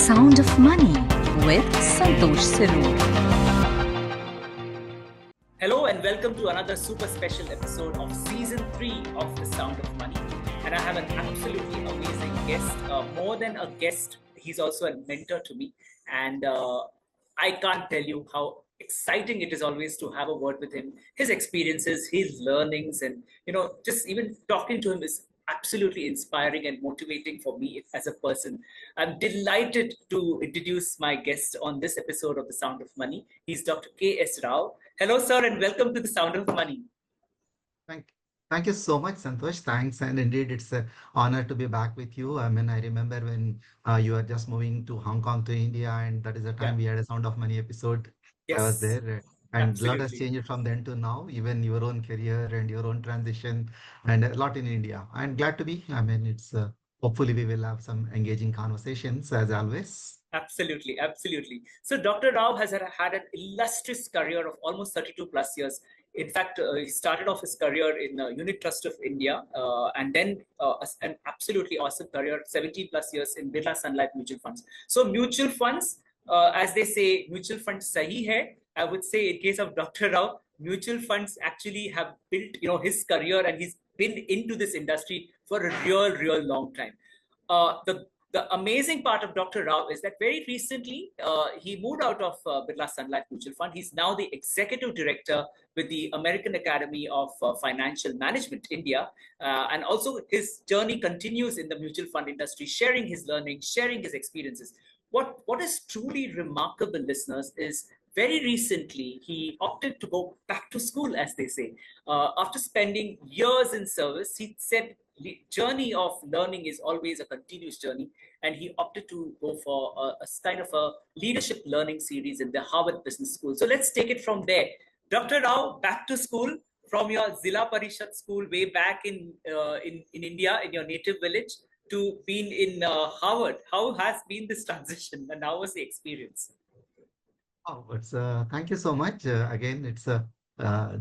Sound of Money with Santosh Sirur. Hello and welcome to another super special episode of Season 3 of The Sound of Money. And I have an absolutely amazing guest, more than a guest, he's also a mentor to me. And I can't tell you how exciting it is always to have a word with him. His experiences, his learnings, and just even talking to him is absolutely inspiring and motivating for me as a person. I'm delighted to introduce my guest on this episode of The Sound of Money. He's Dr. K.S. Rao. Hello, sir, and welcome to The Sound of Money. Thank, thank you so much, Santosh. Thanks, and indeed, it's an honor to be back with you. I mean, I remember when you were just moving to Hong Kong to India, and that is the Yeah. time we had a Sound of Money episode. I was Yes, there, and a lot has absolutely. changed from then to now. Even your own career and your own transition, and a lot in India. I'm glad to be. I mean, it's hopefully we will have some engaging conversations as always. Absolutely, absolutely. So Dr. Rao has had an illustrious career of almost 32 plus years. In fact, he started off his career in Unit Trust of India, and then an absolutely awesome career, 17 plus years in Birla Sun Life Mutual Funds. So mutual funds, as they say, mutual funds sahi hai. I would say in case of Dr. Rao, mutual funds actually have built, his career, and he's been into this industry for a real long time. The amazing part of Dr. Rao is that very recently he moved out of Birla Sun Life Mutual Fund. He's now the executive director with the American Academy of Financial Management, India. And also his journey continues in the mutual fund industry, sharing his learning, sharing his experiences. What is truly remarkable, listeners, is very recently he opted to go back to school, as they say. After spending years in service, he said the journey of learning is always a continuous journey, and he opted to go for a kind of a leadership learning series in the Harvard Business School. So let's take it from there. Dr. Rao, back to school from your Jila Parishad school way back in India, in your native village, to being in Harvard. How has been this transition, and how was the experience? Oh, it's thank you so much. Again, it's a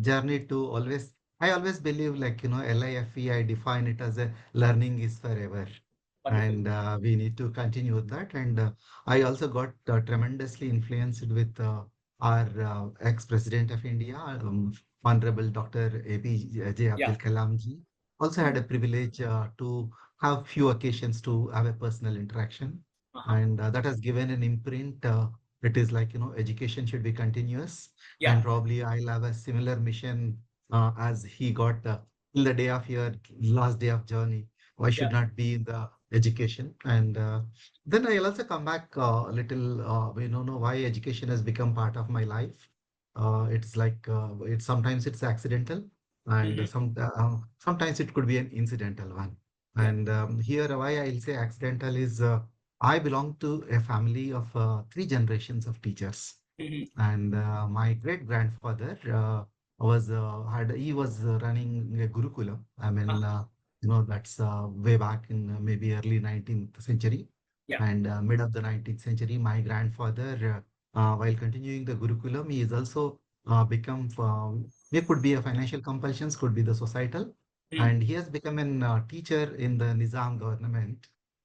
journey to always. I always believe, like LIFE. I define it as a learning is forever, Wonderful. and we need to continue with that. And I also got tremendously influenced with our ex-president of India, Honorable Dr. APJ Yeah. Abdul Kalam ji. Also had a privilege to have few occasions to have a personal interaction, Uh-huh. and that has given an imprint. It is like, education should be continuous, Yeah. and probably I'll have a similar mission as he got till the day of your last day of journey. Why Yeah. should not be in the education? And then I'll also come back a little, we don't know why education has become part of my life. It's like sometimes it's accidental, and Mm-hmm. sometimes it could be an incidental one. Yeah. And here, why I'll say accidental is I belong to a family of three generations of teachers, Mm-hmm. and my great grandfather he was running a Gurukulam. I mean, Uh-huh. that's way back in maybe early 19th century, Yeah. and mid of the 19th century. My grandfather, while continuing the Gurukulam, he is also become. It could be a financial compulsions, could be the societal, Mm. and he has become an teacher in the Nizam government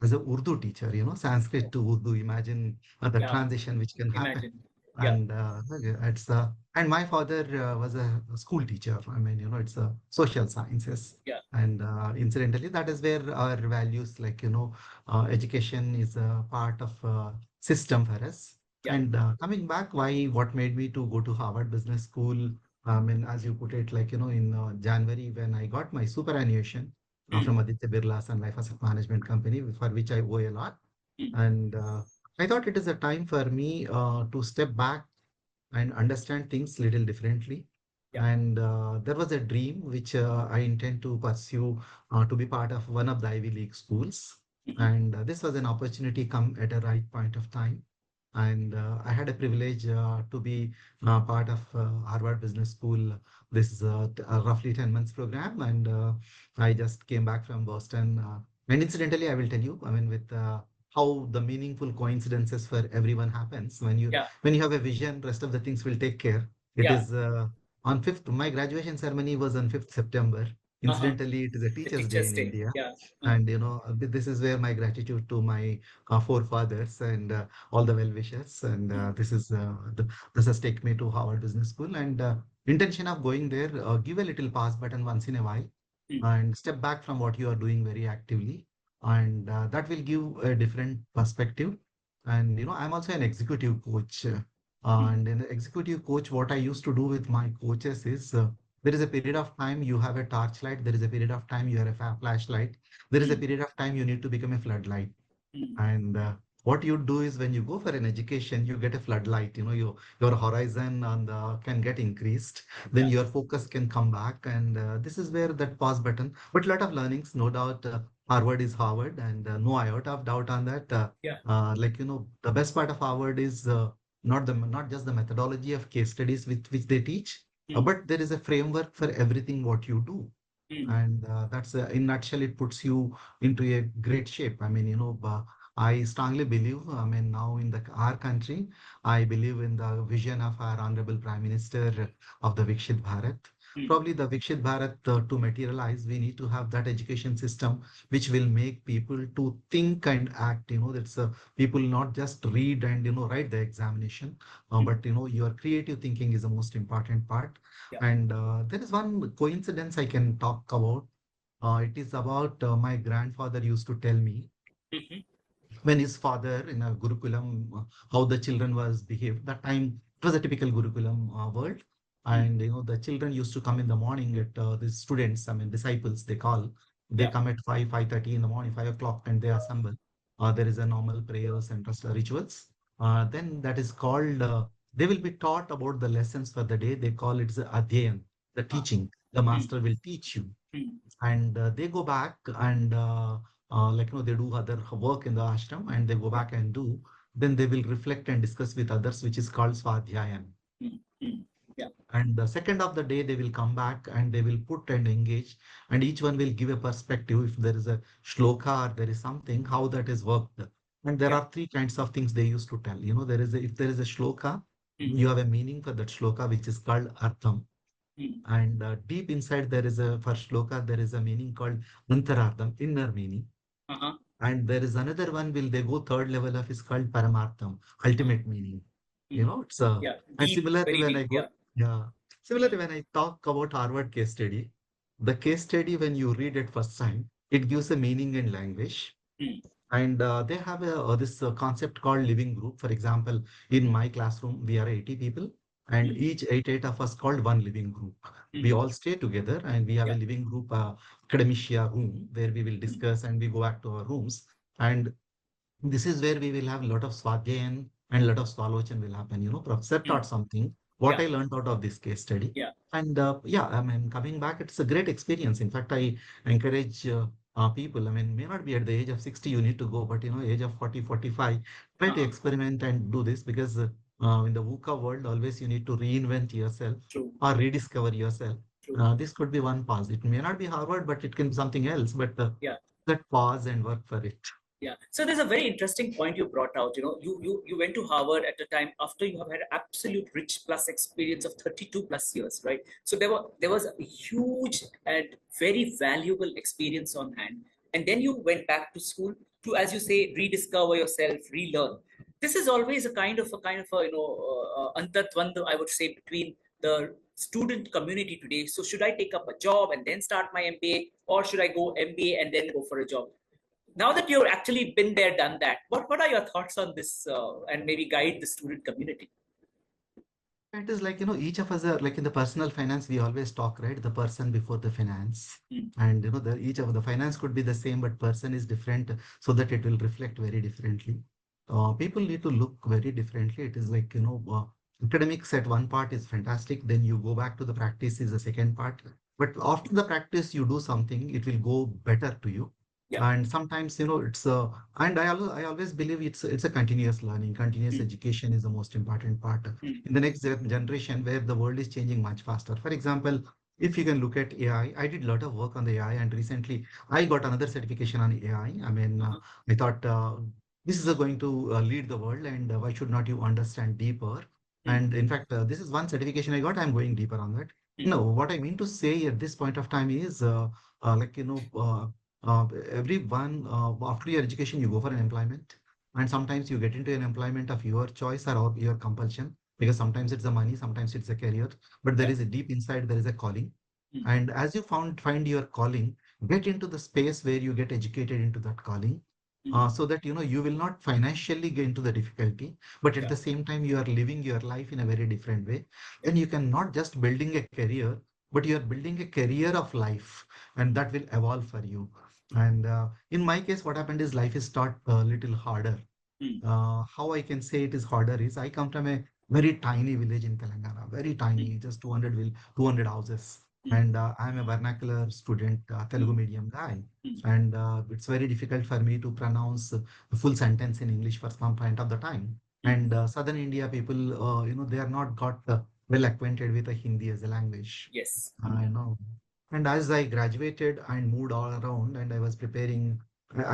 as a Urdu teacher. Sanskrit to Urdu. Imagine the Yeah. transition which can happen. Imagine. Yeah. And okay, it's and my father was a school teacher. I mean, it's a social sciences. Yeah. And incidentally, that is where our values, like education is a part of system for us. Yeah. And coming back, what made me to go to Harvard Business School? I mean, as you put it, like in January when I got my superannuation Mm. from Aditya Birla Sun Life Asset Management Company, for which I owe a lot. Mm. And I thought it is a time for me to step back and understand things little differently. Yeah. And there was a dream which I intend to pursue to be part of one of the Ivy League schools. Mm-hmm. And this was an opportunity come at a right point of time. And I had a privilege to be part of Harvard Business School. This is a roughly 10 months program. And I just came back from Boston. And incidentally, I will tell you, I mean, with how the meaningful coincidences for everyone happens Yeah. when you have a vision, rest of the things will take care. It Yeah. is on 5th. My graduation ceremony was on 5th September, Incidentally, it is a The Teachers' Day Teachers' in Day. India. Yeah. And this is where my gratitude to my forefathers and all the well-wishers. And this has taken me to Harvard Business School. And intention of going there, give a little pause button once in a while and step back from what you are doing very actively. And that will give a different perspective. And, I'm also an executive coach. And in executive coach, what I used to do with my coaches is there is a period of time you have a torchlight, there is a period of time you have a flashlight, there is a period of time you need to become a floodlight. And what you do is when you go for an education, you get a floodlight. Your horizon on the can get increased. Then Yeah. your focus can come back, and this is where that pause button. But lot of learnings, no doubt. Harvard is Harvard, and no iota of doubt on that. Yeah. The best part of Harvard is not just the methodology of case studies with which they teach, but there is a framework for everything what you do. And that's in nutshell, it puts you into a great shape. I mean, I strongly believe, I mean, now in our country, I believe in the vision of our Honorable Prime Minister of the Vikshit Bharat. Probably the Vikshit Bharat to materialize, we need to have that education system which will make people to think and act. That's people not just read and write the examination, but your creative thinking is the most important part. Yeah. And there is one coincidence I can talk about. It is about my grandfather used to tell me when his father in a Gurukulam, how the children was behaved. That time it was a typical Gurukulam world. And the children used to come in the morning at the students, I mean disciples, they call. They Yeah. come at 5:30 in the morning, 5 o'clock, and they assemble. There is a normal prayers and rituals. Then that is called. They will be taught about the lessons for the day. They call it the adhyayan, the teaching. The master will teach you, and they go back and they do other work in the ashram and they go Yeah. back and do. Then they will reflect and discuss with others, which is called swadhyayam. Yeah. And the second of the day they will come back and they will put and engage, and each one will give a perspective if there is a shloka or there is something how that is worked. And there Yeah. are three kinds of things they used to tell. If there is a shloka, you have a meaning for that shloka which is called artham. And deep inside there is a for shloka there is a meaning called antarartham, inner meaning. Uh-huh. And there is another one will they go third level of is called paramartham, ultimate meaning. It's Yeah. and Deep, similarly very when deep. I go, Yeah. yeah, similarly when I talk about Harvard case study, the case study when you read it first time, it gives a meaning in language. And they have this concept called living group. For example, in my classroom, we are 80 people, and each eight of us called one living group. We all stay together, and we have a Yeah. living group academia room where we will discuss, and we go back to our rooms. And this is where we will have a lot of swadhyayan and a lot of swalochan will happen. Professor taught something, what Yeah. I learned out of this case study. Yeah. And yeah, I mean, coming back, it's a great experience. In fact, I encourage people, I mean, may not be at the age of 60, you need to go, but, age of 40, 45, try to Uh-huh. experiment and do this because in the VUCA world, always you need to reinvent yourself True. or rediscover yourself. True. This could be one pause. It may not be Harvard, but it can be something else, but Yeah. that pause and work for it. Yeah. So there's a very interesting point you brought out. You went to Harvard at a time after you have had absolute rich plus experience of 32 plus years, right? So there was a huge and very valuable experience on hand. And then you went back to school to, as you say, rediscover yourself, relearn. This is always a antardvanda, I would say, between the student community today. So should I take up a job and then start my MBA, or should I go MBA and then go for a job? Now that you've actually been there, done that, what are your thoughts on this, and maybe guide the student community? It is like, each of us are like in the personal finance, we always talk, right? The person before the finance. And, each of the finance could be the same, but person is different so that it will reflect very differently. People need to look very differently. It is like, academics at one part is fantastic. Then you go back to the practice is the second part. But after the practice, you do something, it will go better to you. Yeah. And sometimes, it's and I always believe it's a continuous learning, continuous education is the most important part in the next generation where the world is changing much faster. For example, if you can look at AI, I did a lot of work on the AI, and recently I got another certification on AI. I mean, I thought this is going to lead the world, and why should not you understand deeper? And in fact, this is one certification I got. I'm going deeper on that. No, what I mean to say at this point of time is, like, everyone, after your education, you go for an employment. And sometimes you get into an employment of your choice or of your compulsion, because sometimes it's the money, sometimes it's a career, but there Yeah. is a deep inside, there is a calling. Mm. And as you find your calling, get into the space where you get educated into that calling, Mm. so that, you will not financially get into the difficulty, but at Yeah. the same time, you are living your life in a very different way. Yeah. Then you can not just building a career, but you are building a career of life, and that will evolve for you. And in my case, what happened is life is start a little harder. Mm. How I can say it is harder is I come from a very tiny village in Telangana, very Mm. tiny, just 200 houses. Mm. And I'm a vernacular student, Telugu Mm. medium guy. Mm. And it's very difficult for me to pronounce a full sentence in English for some point of the time. Mm. And Southern India people, they are not got well acquainted with the Hindi as a language. Yes. I know. And as I graduated and moved all around and I was preparing,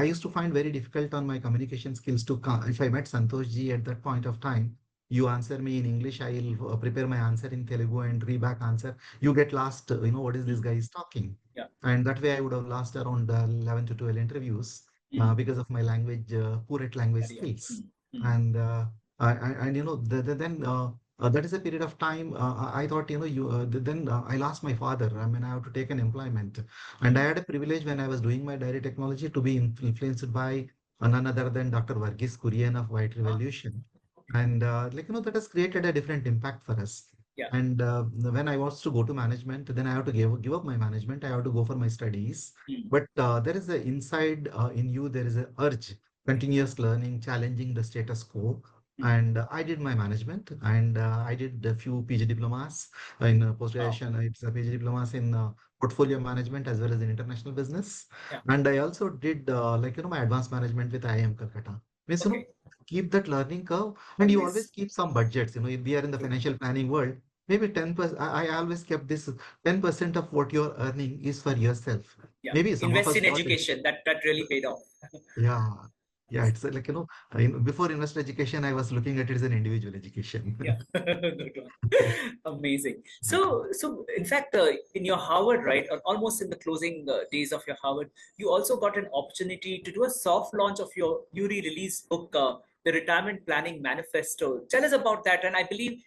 I used to find very difficult on my communication skills to come. If I met Santosh ji at that point of time, you answer me in English, I'll prepare my answer in Telugu and read back answer. You get lost, what is this Mm. guy is talking? Yeah. And that way I would have lost around 11 to 12 interviews Mm. because of my language, poor at language Barrier. skills. Mm. Mm. And then that is a period of time. I thought, then I lost my father. I mean, I have to take an employment. And I Mm. had a privilege when I was doing my dairy technology to be influenced by none other than Dr. Varghese Kurian of White Ah. Revolution. And that has created a different impact for us. Yeah. And when I was to go to management, then I have to give up my management. I have to go for my studies. Mm. But there is a inside in you, there is a urge, continuous learning, challenging the status quo. Mm. And I did my management, and I did a few PG diplomas in Wow. post-graduation. It's a PG diplomas in portfolio management as well as in international business. Yeah. And I also did my advanced management with IIM Calcutta. Means, Okay. keep that learning curve, and you always Always. keep some budgets. If we are in the True. financial planning world, maybe 10%. I always kept this 10% of what you're earning is for yourself. Yeah. Maybe some of Invest us in got it. education. That really paid off. Yeah. Yeah, it's before investor education, I was looking at it as an individual education. Yeah. Good one. Amazing. So in fact, in your Harvard, right, or almost in the closing days of your Harvard, you also got an opportunity to do a soft launch of your newly released book, the Retirement Planning Manifesto. Tell us about that. And I believe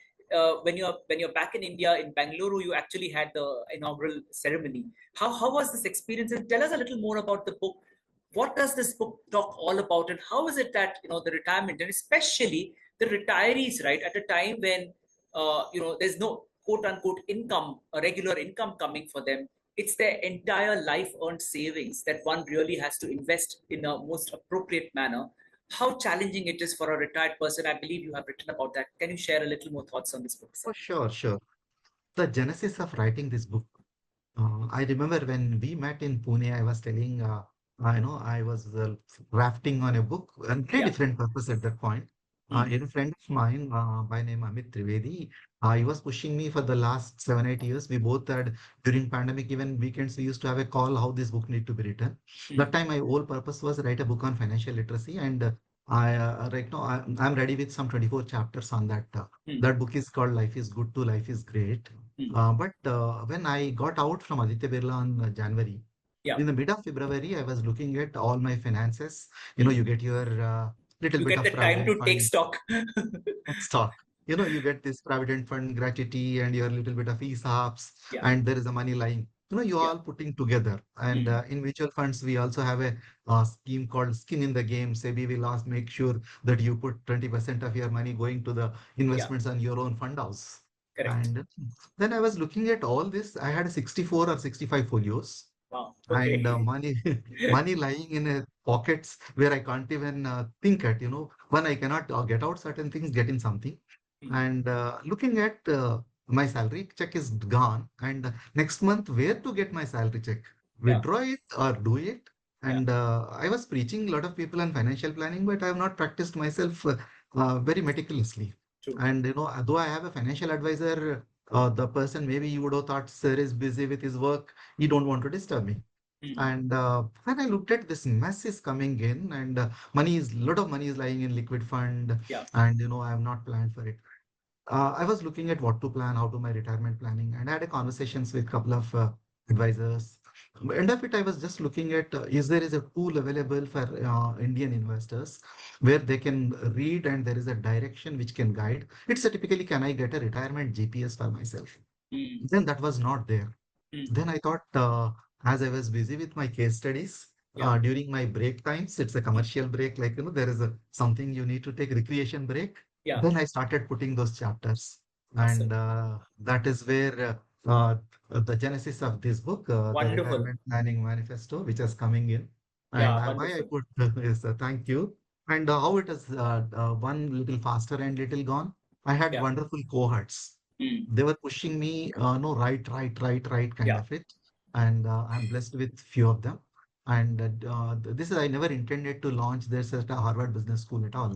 when you're back in India in Bangalore, you actually had the inaugural ceremony. How was this experience? And tell us a little more about the book. What does this book talk all about, and how is it that the retirement, and especially the retirees, right, at a time when there's no quote unquote income, a regular income coming for them. It's their entire life earned savings that one really has to invest in a most appropriate manner. How challenging it is for a retired person. I believe you have written about that. Can you share a little more thoughts on this book, sir? Oh, sure, sure. The genesis of writing this book. I remember when we met in Pune, I was telling, I was rafting on a book, and very Yeah. different purpose at that point. Mm. A friend of mine by name Amit Trivedi, he was pushing me for the last 7, 8 years. We both had, during pandemic, even weekends, we used to have a call how this book need to be written. That Mm. time, my whole purpose was write a book on financial literacy, and I right now I'm ready with some 24 chapters on that. Mm. That book is called Life is Good to Life is Great. Mm. But when I got out from Aditya Birla on January, Yeah. in the mid of February, I was looking at all my finances. Mm. You get your little You bit get of the time provident to take fund stock. stock. You get this provident fund gratuity and your little bit of ESOPs, Yeah. and there is a money lying. You Yeah. all putting together. And Mm. in mutual funds, we also have a scheme called Skin in the Game. SEBI will ask make sure that you put 20% of your money going to the Yeah. investments on your own fund house. Correct. And then I was looking at all this. I had 64 or 65 folios, Wow. and Okay. money money lying in pockets where I can't even think at. When I cannot get out certain things, get in something. Mm. And looking at my salary check is gone, and next month where to get my salary check, Yeah. withdraw it or do it. Yeah. And I was preaching a lot of people on financial planning, but I have not practiced myself very meticulously. True. And though I have a financial advisor, the person maybe you would have thought sir is busy with his work, he don't want to disturb me. Mm. And when I looked at this mess is coming in, and lot of money is lying in liquid fund, Yeah. and I have not planned for it. I was looking at what to plan, how to my retirement planning, and I had a conversations with a couple of advisors. End of it, I was just looking at is there is a tool available for Indian investors where they can read and there is a direction which can guide. It's a typically can I get a retirement GPS for myself? Mm, Then that was not there. mm, Then I thought, as I was busy with my case studies yeah, during my break times, it's a commercial break, like, there is a something you need to take recreation break. yeah, Then I started putting those chapters. awesome, And that is where the genesis of this book, the wonderful, Retirement Planning Manifesto, which is coming in. And yeah, why I wonderful, put is thank you. And how it is one little faster and little gone. I had yeah, wonderful cohorts. mm, They were pushing me, no, right, kind yeah, of it. And I'm blessed with few of them. And this is, I never intended to launch this at a Harvard Business School at all.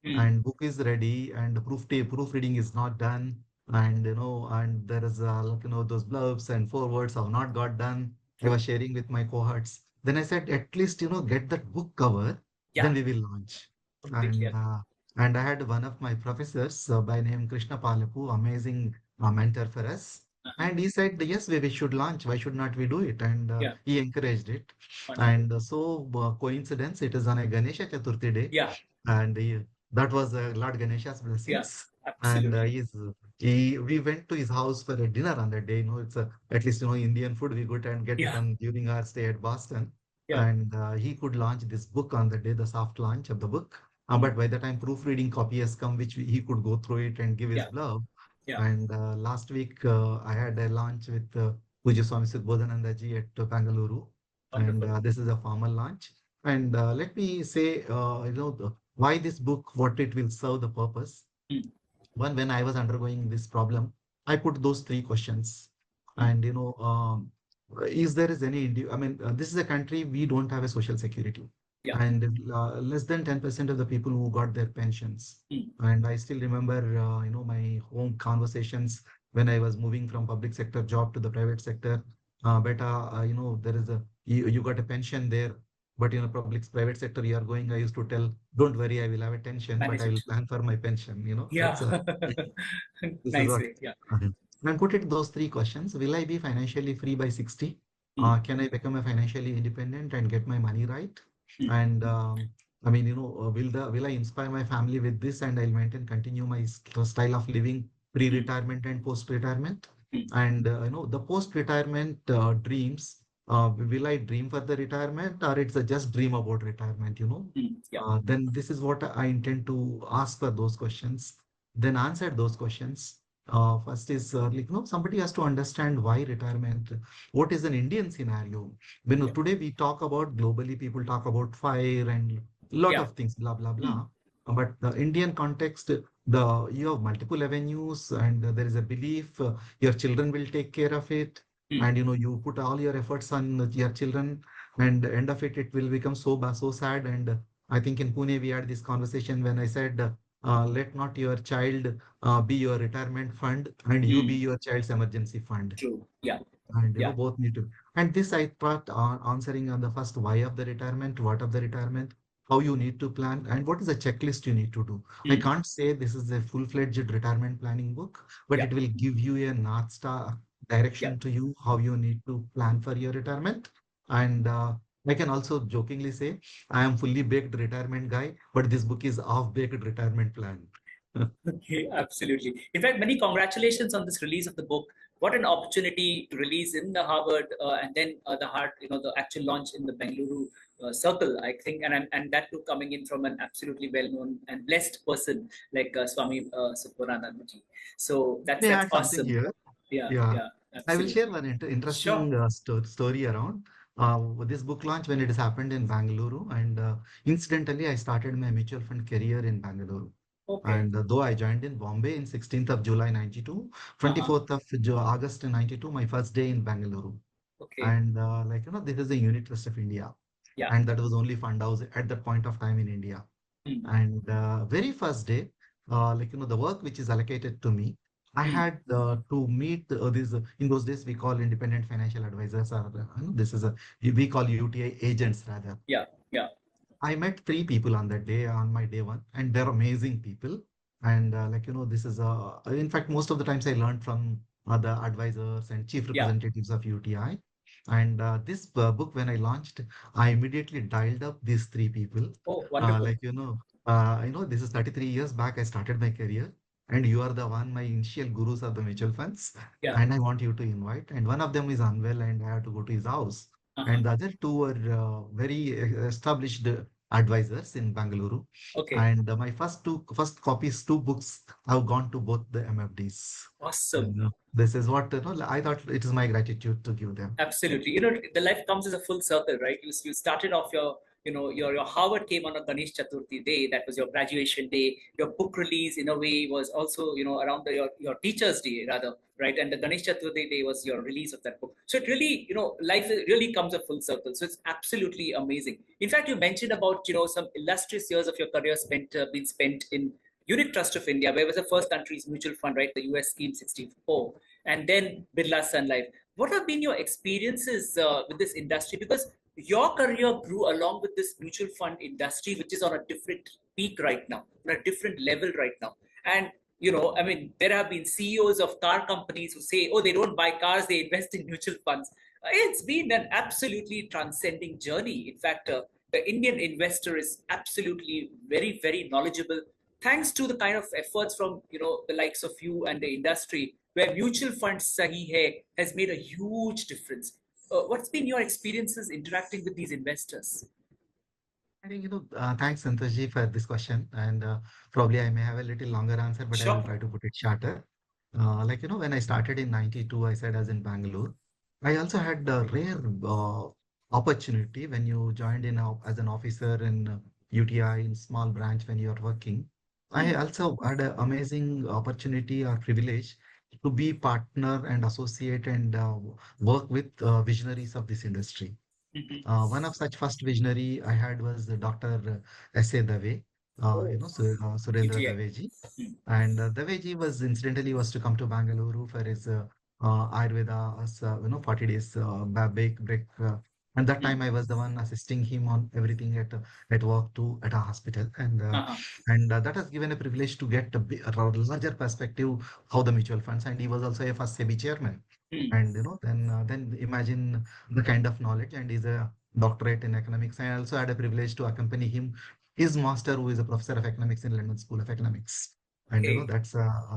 mm, And book is ready and the proofreading is not done. And, and there is, like, those blurbs and forewords have not got done. I true, was sharing with my cohorts. Then I said, at least, get that book cover, yeah, then we will launch. completely And, agree, I had one of my professors by name Krishna Palapu, amazing mentor for us. uh-huh. And he said, yes, we should launch. Why should not we do it? And Yeah, he encouraged it. wonderful, And coincidence, it is on a Ganesha Chaturthi day. yeah, And that was Lord Ganesha's yeah, blessings. And absolutely, we went to his house for a dinner on that day. It's at least, Indian food. We could and get it yeah, on during our stay at Boston. yeah, And he could launch this book on the day, the soft launch of the book. mm, But by the time proofreading copy has come, which he could go through it and give his yeah, blurb. yeah, And last week, I had a launch with Pujya Swami Bodhananda ji at Bangalore. And wonderful, this is a formal launch. And let me say, why this book, what it will serve the purpose. mm, One, when I was undergoing this problem, I put those three questions. mm, And, is there is any, I mean, this is a country, we don't have a social security. yeah, And less than 10% of the people who got their pensions. mm, And I still remember, my home conversations when I was moving from public sector job to the private sector. Beta, there is you got a pension there, but public private sector you are going. I used to tell, don't worry, I will have a tension, but manage I will it, plan for my pension. yeah, That's a this is nice what. way, yeah, Mhm. And put it those three questions. Will I be financially free by 60? mm, Can I become a financially independent and get my money right? mm, And I mean, will I inspire my family with this and I'll continue my style of living mm, pre-retirement and post-retirement? mm, And the post-retirement dreams. Will I dream for the retirement or it's a just dream about retirement? yeah, Then this is what I intend to ask for those questions, then answer those questions. First is somebody has to understand why retirement. What is an Indian scenario? When yeah, today we talk about globally, people talk about fire and lot yeah, of things, blah blah mm, blah. But the Indian context, you have multiple avenues, and there is a belief your children will take care of it, mm, and you put all your efforts on your children, and the end of it, it will become so sad. And I think in Pune we had this conversation when I said, let not your child be your retirement fund and you be mm, your child's emergency fund. true, yeah, And yeah, both need to. And this I thought answering on the first why of the retirement, what of the retirement, how you need to plan, and what is the checklist you need to do. I mm, can't say this is a full-fledged retirement planning book, but yeah, it will give you a North Star yeah, direction to you how you need to plan for your retirement. And I can also jokingly say I am fully baked retirement guy, but this book is half-baked retirement plan. okay, absolutely. In fact, many congratulations on this release of the book. What an opportunity to release in the Harvard and then the actual launch in the Bengaluru circle, I think, and that too coming in from an absolutely well-known and blessed person like Swami Satyanandaji. So May I that's add something awesome. here? Yeah, Yeah. yeah, I will share absolutely. one Sure. interesting story around this book launch when it has happened in Bangalore. And incidentally, I started my mutual fund career in Bangalore. Okay. And though I joined in Bombay in 16th of July 92, Uh-huh. 24th of August 92, my first day in Bangalore. Okay. And this is the unit trust of India. Yeah. And that was only fund house at that point of time in India. Mm, And very first day, the work which is allocated to me, I mm, had to meet these, in those days we call independent financial advisors, or this is a, we call UTI agents rather. yeah. Yeah. I met three people on that day, on my day one, and they're amazing people. And this is in fact, most of the times I learned from the advisors and chief Yeah. representatives of UTI. And this book, when I launched, I immediately dialed up these three people. Oh, Uh, wonderful. like, you know, this is 33 years back I started my career, and you are the one, my initial gurus of the mutual funds, Yeah. and I want you to invite. And one of them is unwell, and I have to go to his house. Uh-huh. And the other two were very established advisors in Bangalore. Okay. And my first copies, two books, have gone to both the MFDs. Awesome. And this is what I thought it is my gratitude to give them. Absolutely. The life comes as a full circle, right? You started off your Harvard came on a Ganesh Chaturthi day. That was your graduation day. Your book release, in a way, was also, around your teacher's day, rather, right? And the Ganesh Chaturthi day was your release of that book. So it really, life really comes a full circle. So it's absolutely amazing. In fact, you mentioned about, some illustrious years of your career been spent in Unit Trust of India, where was the first country's mutual fund, right? The US Scheme 64, and then Birla Sun Life. What have been your experiences with this industry? Because your career grew along with this mutual fund industry, which is on a different peak right now, on a different level right now. And I mean, there have been CEOs of car companies who say, oh, they don't buy cars, they invest in mutual funds. It's been an absolutely transcending journey. In fact, the Indian investor is absolutely very, very knowledgeable, thanks to the kind of efforts from the likes of you and the industry, where mutual funds sahi hai has made a huge difference. What's been your experiences interacting with these investors? I think, thanks, Santoshji, for this question. And probably I may have a little longer answer, but I will Sure. try to put it shorter. When I started in 92, I said, as in Bangalore, I also had a rare opportunity when you joined as an officer in UTI in small branch when you are working. I Mm. also had an amazing opportunity or privilege to be partner and associate and work with visionaries of this industry. Mhm. One of such first visionary I had was Dr. S.A. Dave, Oh, Surendra UTI. Daveji. Mm. And Daveji was incidentally was to come to Bangalore for his Ayurveda, 40 days break. And that Mm. time I was the one assisting him on everything at work too at a hospital. Uh-huh. And that has given a privilege to get a larger perspective how the mutual funds. And he was also a first SEBI chairman. Mm. And then imagine the kind of knowledge, and he's a doctorate in economics. I also had a privilege to accompany him, his master, who is a professor of economics in London School of Economics. And Okay.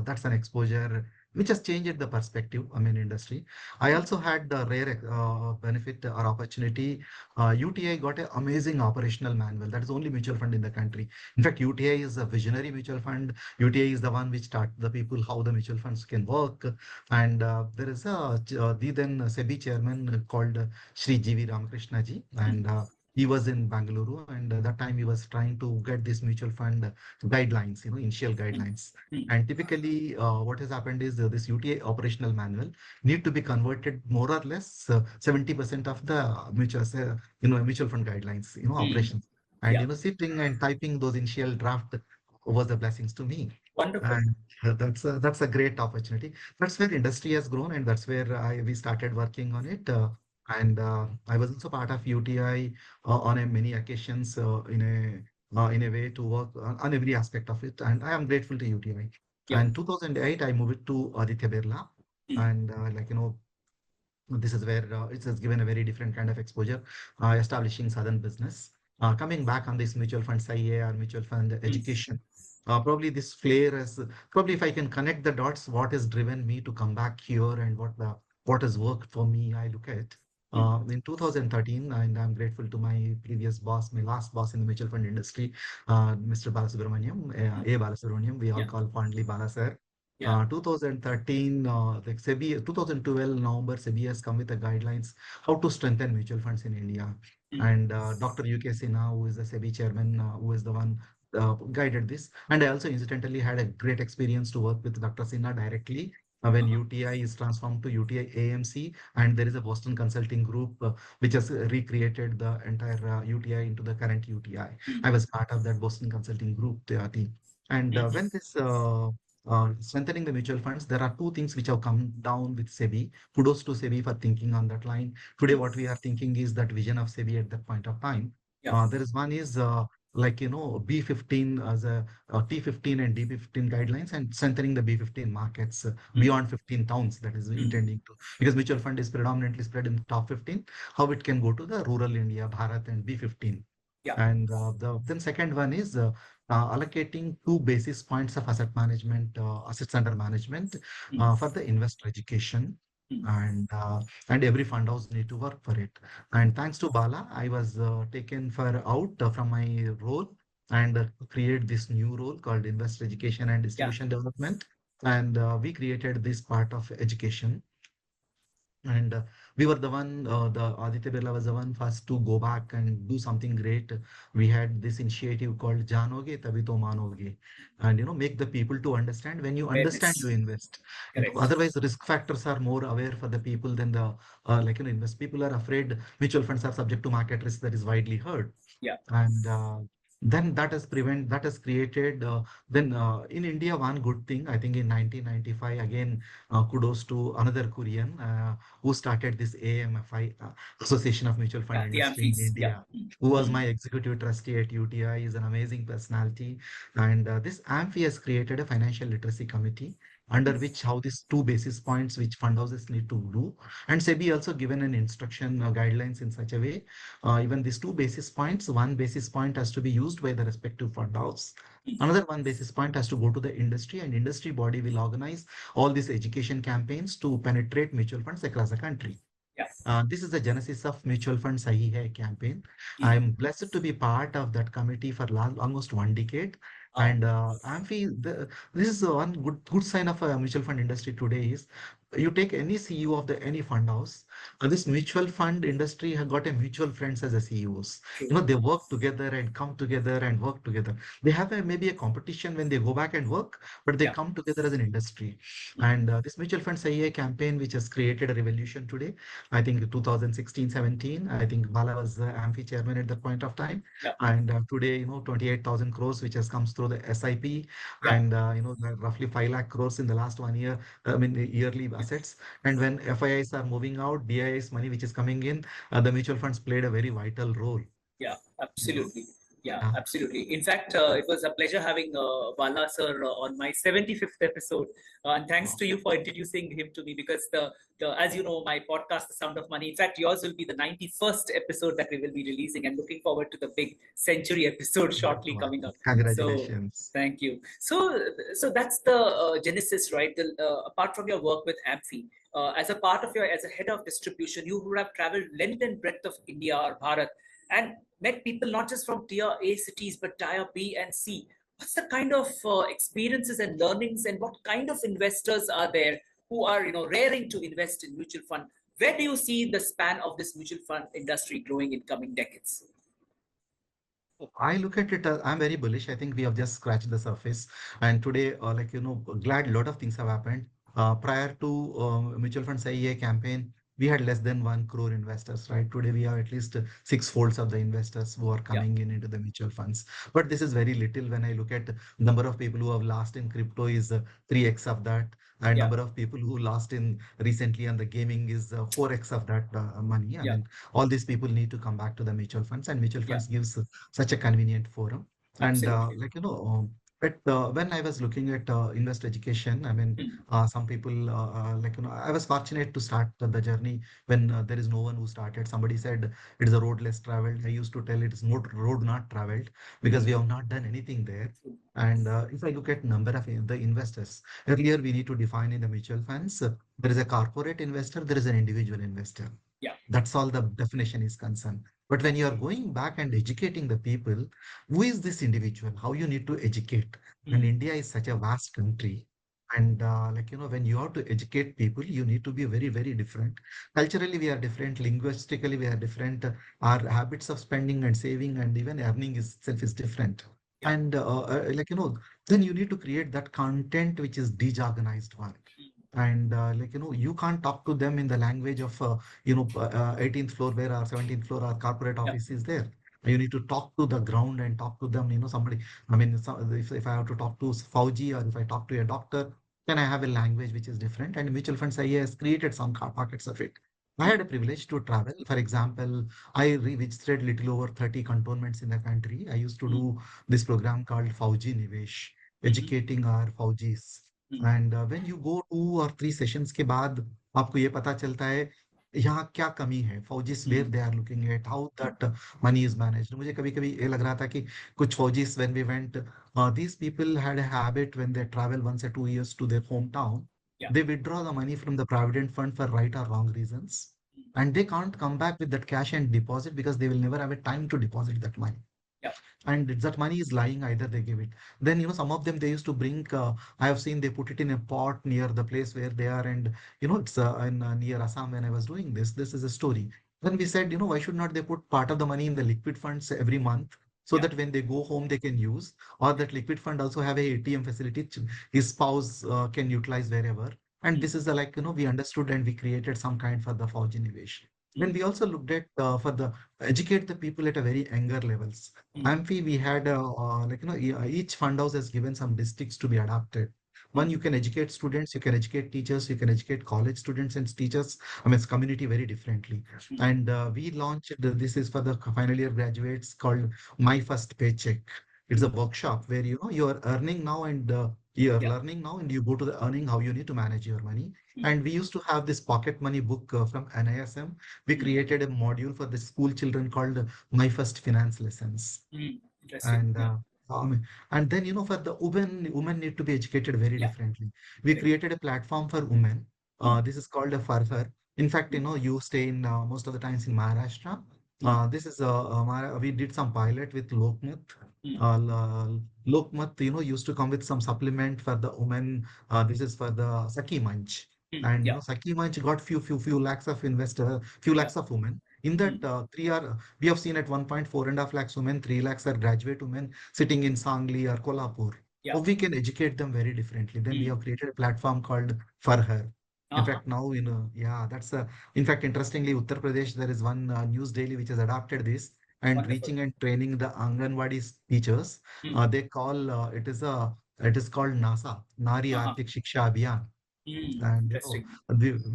that's an exposure which has changed the perspective, I mean, industry. I also had the rare benefit or opportunity. UTI got an amazing operational manual. That is the only mutual fund in the country. In fact, UTI is a visionary mutual fund. UTI is the one which taught the people how the mutual funds can work. And there is the then SEBI chairman called Shri G.V. Ramakrishna ji. Mm. And he was in Bangalore, and that time he was trying to get this mutual fund guidelines, initial Mm. guidelines. Mm. And typically, what has happened is this UTA operational manual need to be converted more or less 70% of the mutual fund guidelines, Mm. operations. And Yeah. sitting and typing those initial draft was the blessings to me. Wonderful. And that's a great opportunity. That's where industry has grown, and that's where we started working on it. And I was also part of UTI on many occasions in a way to work on every aspect of it. And I am grateful to UTI. Yeah. And 2008, I moved to Aditya Birla, Mm. and this is where it has given a very different kind of exposure, establishing southern business. Coming back on this mutual fund IA or mutual fund Mm. education, probably this flare is probably, if I can connect the dots, what has driven me to come back here and what has worked for me, I look at. Mm. In 2013, and I'm grateful to my previous boss, my last boss in the mutual fund industry, Mr. Balasubramaniam, Mm. A. Balasubramaniam, we all Yeah. call fondly Bala sir. Yeah. 2013, like SEBI, 2012 November, SEBI has come with the guidelines how to strengthen mutual funds in India. Mm. And Dr. UK Sinha, who is the SEBI chairman, who is the one guided this. And I also incidentally had a great experience to work with Dr. Sinha directly when Uh-huh. UTI is transformed to UTI AMC, and there is a Boston Consulting Group which has recreated the entire UTI into the current UTI. Mm. I was part of that Boston Consulting Group team. And Mm. when this strengthening the mutual funds, there are two things which have come down with SEBI. Kudos to SEBI for thinking on that line. Today, Mm. what we are thinking is that vision of SEBI at that point of time. Yeah. There is one is like B15 as a T15 and DP15 guidelines, and strengthening the B15 markets beyond 15 towns, that is intending to, because mutual fund is predominantly spread in the top 15, how it can go to the rural India, Bharat and B15. Yeah. And then second one is allocating 2 basis points of assets under management for the investor education. And every fund house need to work for it. And thanks to Bala, I was taken for out from my role and create this new role called investor education and Yeah. distribution development. And we created this part of education. And we were the Aditya Birla was the one first to go back and do something great. We had this initiative called Janoge Tabhi To Manoge. And, make the people to understand. When you understand, you Awareness. invest. Correct. Otherwise, risk factors are more aware for the people than the, invest. People are afraid mutual funds are subject to market risk, that is widely heard. Yeah. And then that has created, then in India, one good thing, I think in 1995, again, kudos to another Korean who started this AMFI, Association of Mutual Fund Yeah. The Industry in amphies. Yeah. India, who was my executive trustee at UTI, is an amazing personality. And this AMFI has created a financial literacy committee under which how these 2 basis points which fund houses need to do. And SEBI also given an instruction guidelines in such a way, even these 2 basis points, 1 basis point has to be used by the respective fund house. Another 1 basis point has to go to the industry, and industry body will organize all these education campaigns to penetrate mutual funds across the country. Yeah. This is the genesis of Mutual Fund Sahi Hai campaign. I am blessed to be part of that committee for almost 1 decade. And this is one good sign of a mutual fund industry today is you take any CEO of any fund house. This mutual fund industry has got a mutual friends as a CEOs. They work together and come together and work together. They have maybe a competition when they go back and work, but they Yeah. come together as an industry. And this Mutual Fund Sahi Hai campaign, which has created a revolution today, I think 2016-17, I think Bala was the AMFI chairman at that point of time. Yeah. And today, 28,000 crores, which has comes through the SIP, Yeah. and roughly 5 lakh crores in the last 1 year, I mean, the yearly assets. And when FIIs are moving out, DIIs money which is coming in, the mutual funds played a very vital role. Yeah, you know. absolutely. Yeah, Yeah. absolutely. In fact, it was a pleasure having Bala sir on my 75th episode. And thanks to you for introducing him to me, because as you know, my podcast, The Sound of Money, in fact, yours will be the 91st episode that we will be releasing, and looking forward to the big century episode shortly coming up. So Congratulations. thank you. So that's the genesis, right? Apart from your work with AMFI, as a part of as a head of distribution, you would have traveled length and breadth of India or Bharat, and met people not just from tier A cities, but tier B and C. What's the kind of experiences and learnings, and what kind of investors are there who are raring to invest in mutual fund? Where do you see the span of this mutual fund industry growing in coming decades? I look at it, I'm very bullish. I think we have just scratched the surface. And today, glad a lot of things have happened. Prior to mutual fund SIA campaign, we had less than 1 crore investors, right? Today, we have at least six folds of the investors who are coming in into the mutual funds. But this is very little when I look at number of people who have lost in crypto is 3x of that. And number of people who lost in recently on the gaming is 4x of that money. I mean, all these people need to come back to the mutual funds, and mutual funds gives such a convenient forum. And but when I was looking at invest education, I mean, some people I was fortunate to start the journey when there is no one who started. Somebody said it is a road less traveled. I used to tell it is not road not traveled, because we have not done anything there. And if I look at number of the investors, earlier we need to define in the mutual funds, there is a corporate investor, there is an individual investor. Yeah. That's all the definition is concerned. But when you are going back and educating the people, who is this individual? How you need to educate? And India is such a vast country. And when you have to educate people, you need to be very, very different. Culturally, we are different. Linguistically, we are different. Our habits of spending and saving and even earning itself is different. And then you need to create that content which is dejargonized one. And you can't talk to them in the language of 18th floor where our 17th floor our corporate office is there. You need to talk to the ground and talk to them, somebody. I mean, if I have to talk to Fauji, or if I talk to a doctor, then I have a language which is different. And mutual funds IA has created some pockets of it. I had a privilege to travel. For example, I visited little over 30 cantonments in the country. I used to Mm, do this program called Fauji Nivesh, mhm, educating our Faujis. mm, And when you go 2 or 3 sessions के बाद आपको ये पता चलता है यहाँ क्या कमी है, फौजीज where mm, they are looking at how that money is managed. मुझे कभी कभी ये लग रहा था कि कुछ फौजीज when we went, these people had a habit when they travel 1 or 2 years to their hometown, yeah. they withdraw the money from the provident fund for right or wrong reasons, Mm, and they can't come back with that cash and deposit because they will never have a time to deposit that money. yeah. And that money is lying, either they give it, then some of them they used to bring, I have seen they put it in a pot near the place where they are. And it's in near Assam. When I was doing this is a story. Then we said, why should not they put part of the money in the liquid funds every month, so Yeah. that when they go home they can use, or that liquid fund also have a ATM facility his spouse can utilize wherever. And Mm, this is the, like, we understood and we created some kind for the Fauji Nivesh. Then mm, we also looked at for the educate the people at a very younger levels. mm, Amphi, we had like each fund house has given some districts to be adapted. One, mm, you can educate students, you can educate teachers, you can educate college students and teachers. I mean, it's community very differently. mm. And we launched this is for the final year graduates called My First Paycheck. It's a Mm. workshop where you are earning now and you are Yeah. learning now, and you go to the earning how you need to manage your money. Mm, And we used to have this pocket money book from NISM. We mm, created a module for the school children called My First Finance Lessons. mm. Interesting. And Yeah. and then for the women need to be educated very Yeah. differently. We Correct. created a platform for women. Mm, This is called a Farhar. In fact, mm, you stay in most of the times in Maharashtra. mm, This is we did some pilot with Lokmat. mm, Lokmat, used to come with some supplement for the women. This is for the Saki Manch. mm. And Yeah. Saki Manch got few lakhs of investor, few Yeah. lakhs of women. In that Mm, we have seen at 1.4 and a half lakhs women, 3 lakhs are graduate women sitting in Sangli or Kolhapur. yeah. So we can educate them very differently. Then we Mm. have created a platform called For Her. In Uh-huh. fact, now, yeah, that's in fact, interestingly, Uttar Pradesh, there is one news daily which has adopted this and Wonderful. reaching and training the Anganwadi teachers. Mm, They call it is called NASA, Nari uh-huh. Arthik Shiksha Abhiyan. Mm. And Interesting.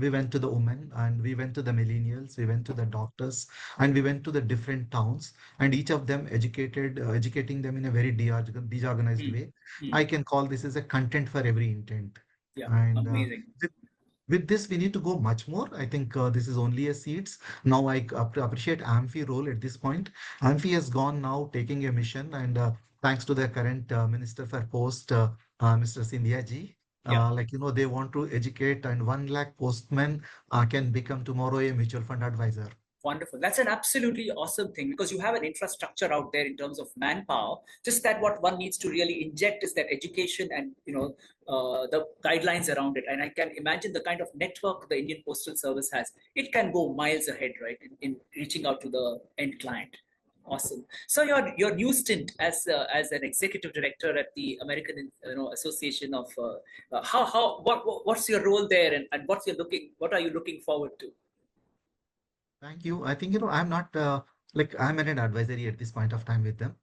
we went to the women, and we went to the millennials, we went to the doctors, and we went to the different towns, and each of them educating them in a very disorganized Mm, way. mm. I can call this as a content for every intent. Yeah. And Amazing. with this, we need to go much more. I think this is only a seeds. Now I appreciate Amphi role at this point. Amphi has gone now taking a mission, and thanks to the current Minister for Post, Mr. Sindhya ji, Yeah. they want to educate, and 1 lakh postmen can become tomorrow a mutual fund advisor. Wonderful. That's an absolutely awesome thing because you have an infrastructure out there in terms of manpower. Just that what one needs to really inject is that education and the guidelines around it. And I can imagine the kind of network the Indian Postal Service has. It can go miles ahead, right, in reaching out to the end client. Awesome. So your new stint as an executive director at the American Association of what's your role there, and what are you looking forward to? Thank you. I think, I'm not like I'm at an advisory at this point of time with them.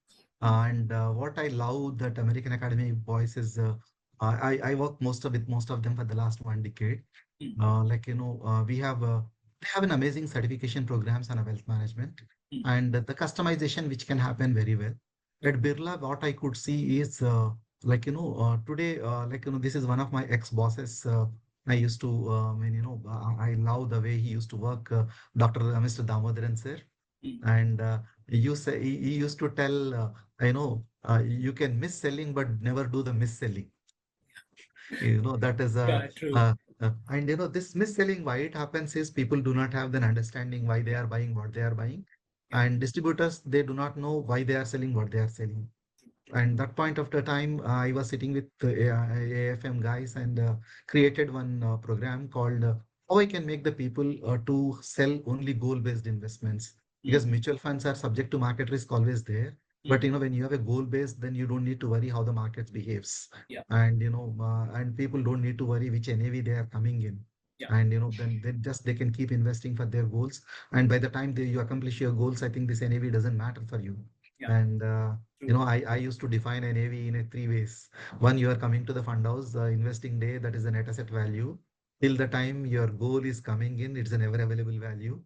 Mm, And what I love that American Academy Boys is I work with most of them for the last 1 decade. mm, Like, we have they have an amazing certification programs on a wealth management, mm, and the customization which can happen very well. yeah. At Birla, what I could see is like, today, like, this is one of my ex-bosses. I used to, I love the way he used to work, Dr. Mr. Damodaran sir. Mm. And he used to tell, you can miss selling, but never do the miss selling. That is Yeah, true. and this mis-selling, why it happens is people do not have an understanding why they are buying what they are buying, Yeah. and distributors, they do not know why they are selling what they are selling. And that point of the time, I was sitting with the AFM guys, and created one program called how I can make the people to sell only goal-based investments, Mm, because mutual funds are subject to market risk always there. But mm, when you have a goal-based, then you don't need to worry how the market behaves, yeah, and and people don't need to worry which NAV they are coming in. yeah, And then just they can keep investing for their goals. And by the time you accomplish your goals, I think this NAV doesn't matter for you. yeah, And true. I used to define NAV in 3 ways. One, you are coming to the fund house, investing day, that is the net asset value. till the time your goal is coming in, it's a never available value.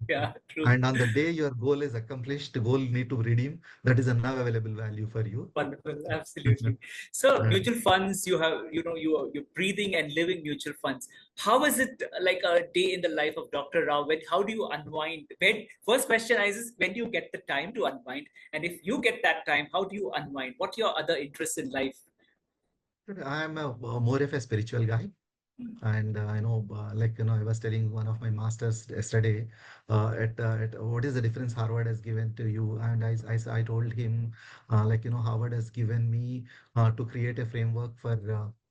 Yeah, true. And on the day your goal is accomplished, the goal need to redeem, that is a now available value for you. Wonderful, absolutely. So Uh, mutual funds, you have, you're breathing and living mutual funds. How is it like a day in the life of Dr. Rao? How do you unwind? First question is when do you get the time to unwind? And if you get that time, how do you unwind? What are your other interests in life? I'm more of a spiritual guy. Hmm. And I was telling one of my masters yesterday, at what is the difference Harvard has given to you? And I told him, Harvard has given me to create a framework for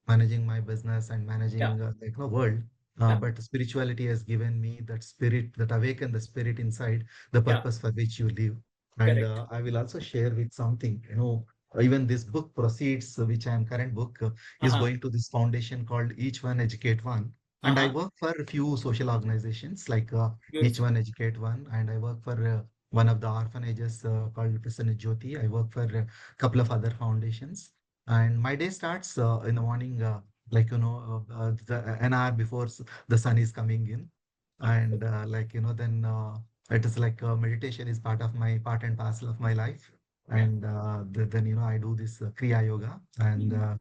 managing my business and Yeah, managing world. yeah, But spirituality has given me that spirit, that awaken the spirit inside the yeah, purpose for which you live. And correct. I will also share with something, even this book proceeds, which I am current book. Is Uh-huh, going to this foundation called Each One Educate One. And I uh-huh. work for a few social organizations like Each Beautiful. One Educate One. And I work for one of the orphanages called Prasanna Jyoti. I work for a couple of other foundations. And my day starts in the morning, an hour before the sun is coming in. Wonderful. And then it is like meditation is part and parcel of my life. Yeah. And then I do this Kriya Yoga, and Mhm.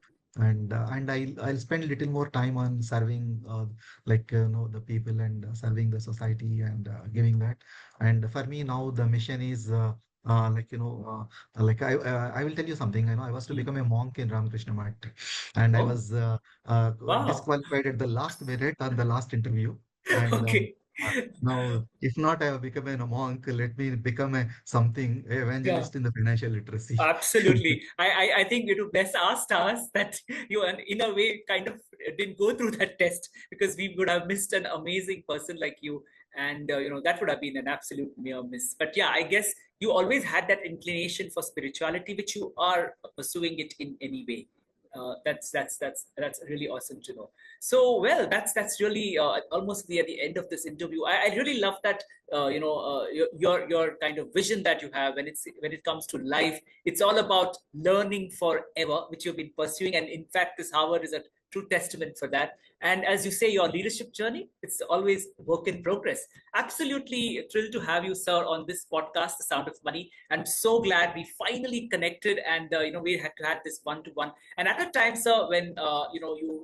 I'll spend a little more time on serving the people and serving the society and giving that. And for me now the mission is I will tell you something. I was to Mm. become a monk in Ramakrishna Math, and I Oh, was wow. disqualified at the last minute on the last interview. And Okay. uh, now, if not, I have become a monk. Let me become a something Yeah. evangelist in the financial literacy. Absolutely. I think we do bless our stars that you, in a way, kind of didn't go through that test because we would have missed an amazing person like you. And, that would have been an absolute near miss. But yeah, I guess you always had that inclination for spirituality, which you are pursuing it in any way. That's really awesome to know. So well, that's really almost at the end of this interview. I really love that your kind of vision that you have when it comes to life. It's all about learning forever, which you've been pursuing, and in fact this Harvard is a true testament for that. And as you say, your leadership journey, it's always work in progress. Absolutely thrilled to have you, sir, on this podcast, The Sound of Money. I'm so glad we finally connected, and we had to have this one-to-one. And at a time, sir, when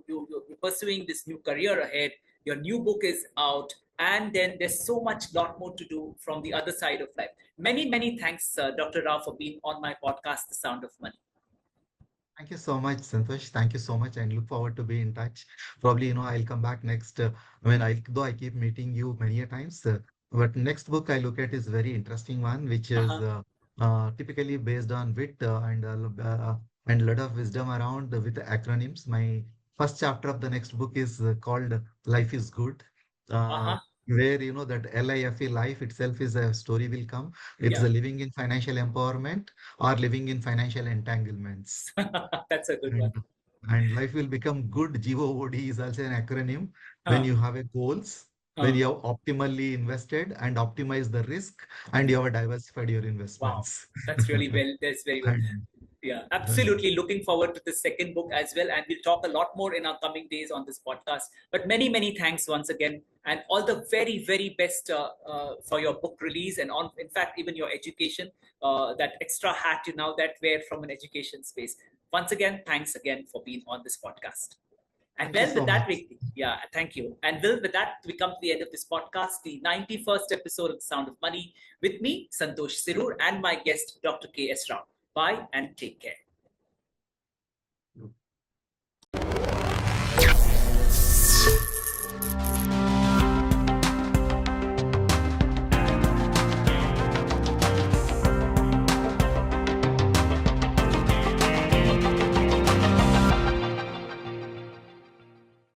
you're pursuing this new career ahead, your new book is out, and then there's so much lot more to do from the other side of life. Many thanks, Dr. Rao, for being on my podcast, The Sound of Money. Thank you so much, Santosh. Thank you so much, and look forward to be in touch. Probably, I'll come back next. Though I keep meeting you many a times, but next book I look at is very interesting one, which is Uh-huh. typically based on wit and a lot of wisdom around with acronyms. My first chapter of the next book is called "Life is Good," Uh-huh. where that LIFE life itself is a story will come. It's Yeah. a living in financial empowerment or living in financial entanglements. That's a good one. And and life will become good. GOOD is also an acronym. When Huh. you have a goals, when Huh. you have optimally invested and optimized the risk, and you have diversified your Wow. investments. That's really well. That's very well. And Yeah, uh, absolutely. Looking forward to the second book as well. And we'll talk a lot more in our coming days on this podcast. But many thanks once again. And all the very best for your book release and in fact, even your education, that extra hat you now that wear from an education space. Once again, thanks again for being on this podcast. And thank you well, with so that, much. yeah, thank you. And Will, with that, we come to the end of this podcast, the 91st episode of The Sound of Money, with me, Santosh Sirur, and my guest, Dr. K.S. Rao. Bye and take care.